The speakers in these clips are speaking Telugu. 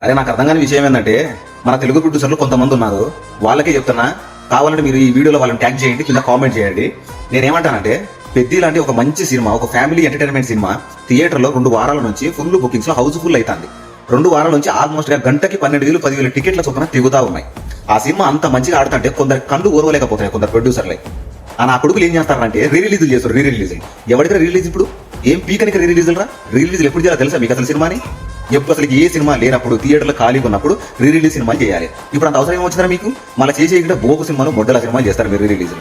అరే నాకు అర్థం కాని విషయం ఏంటంటే మన తెలుగు ప్రొడ్యూసర్లు కొంతమంది ఉన్నారు. వాళ్ళకే చెప్తున్నా, కావాలంటే మీరు ఈ వీడియోలో వాళ్ళని ట్యాగ్ చేయండి, కింద కామెంట్ చేయండి. నేనేమంటానంటే, పెద్ది లాంటి ఒక మంచి సినిమా, ఒక ఫ్యామిలీ ఎంటర్టైన్మెంట్ సినిమా థియేటర్లో 2 వారాల నుంచి ఫుల్ బుకింగ్స్ లో హౌస్ఫుల్ అవుతుంది. 2 వారాల నుంచి ఆల్మోస్ట్ గంటకి 12,000 10,000 టికెట్ల చొప్పున తిరుగుతా ఉన్నాయి. ఆ సినిమా అంత మంచిగా ఆడుతుంటే కొందరు కళ్ళు ఓర్వలేకపోతున్నాయి కొందరు ప్రొడ్యూసర్లే. నా కొడుకులు ఏం చేస్తారంటే రీ రిలీజ్ చేస్తారు. రీ రిలీజ్ ఎవరికి రీ రిలీజ్? ఇప్పుడు ఏం పీకనికి రీ రిలీజ్ రా? రీ రిలీజ్ ఎప్పుడు చేయాలో తెలుసా మీకు అసలు సినిమాని? ఎప్పుడు అసలు ఏ సినిమా లేనప్పుడు థియేటర్లో ఖాళీగా ఉన్నప్పుడు రీ రిలీజ్ సినిమాలు చేయాలి. ఇప్పుడు అంత అవసరం ఏమొచ్చిందా మీకు? మళ్ళీ చేసే బోకు సినిమాను మొడ్డల సినిమాలు చేస్తారు మీరు రీ రిలీజ్.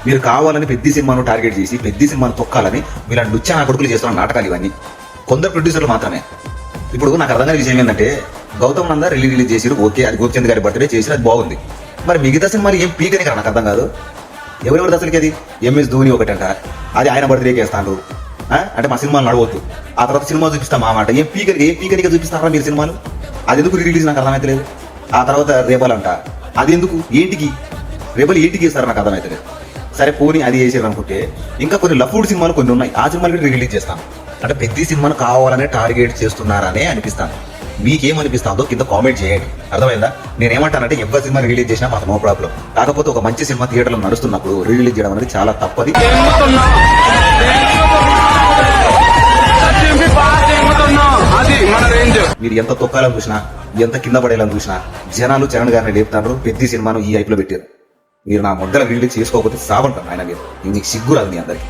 మీరు కావాలని పెద్ద సినిమాను టార్గెట్ చేసి పెద్ద సినిమాను తొక్కాలని మీలాంటి నృత్య నా కొడుకులు చేస్తున్న నాటకాలు ఇవన్నీ కొందరు ప్రొడ్యూసర్లు మాత్రమే. ఇప్పుడు నాకు అర్థం కాని విషయం ఏంటంటే, గౌతమ్ నంద రిలీజ్ చేసిరు, ఓకే, అది గోపిచంద్ గారి బర్త్డే చేసిరు, అది బాగుంది. మరి మిగతా సినిమాలు ఏం పీకని కదా నాకు అర్థం కాదు. ఎవరెవరిది అసలుకి అది? MS ధోని ఒకటంట, అది ఆయన బర్త్డేకి వేస్తాను అంటే మా సినిమాలు నడవద్దు, ఆ తర్వాత సినిమా చూపిస్తాం మా మాట. ఏం పీకనిగా చూపిస్తారా మీరు సినిమాలు? అది ఎందుకు రిలీజ్ నాకు అర్థమైతలేదు. ఆ తర్వాత రేబల్ అంట, అది ఎందుకు? ఏంటికి రేబల్ ఏంటికి వేస్తారా నాకు అర్థమైతలేదు. సరే పోనీ అది చేసారు అనుకుంటే, ఇంకా కొన్ని లఫ్డ్ సినిమాలు కొన్ని ఉన్నాయి, ఆ సినిమాలు కూడా రిలీజ్ చేస్తాను. అంటే పెద్ద సినిమాను కావాలనే టార్గెట్ చేస్తున్నారనే అనిపిస్తాను. మీకేమనిపిస్తుందో కింద కామెంట్ చేయండి, అర్థమైందా? నేనేమంటానంటే, ఎవరి సినిమా రిలీజ్ చేసినా మాకు నో ప్రాబ్లం. కాకపోతే ఒక మంచి సినిమా థియేటర్లో నడుస్తున్నప్పుడు రిలీజ్ చేయడం అనేది చాలా తప్పది. మీరు ఎంత తొక్కాలని చూసినా, ఎంత కింద పడేయాలని చూసినా, జనాలు చరణ్ గారిని లేపుతారు. పెద్ద సినిమాను ఈ ఐపులో పెట్టారు. మీరు నా మొగ్గల రిలీజ్ చేసుకోకపోతే సాబంటారు ఆయన. మీరు మీకు సిగ్గు రాదు మీ అందరికి.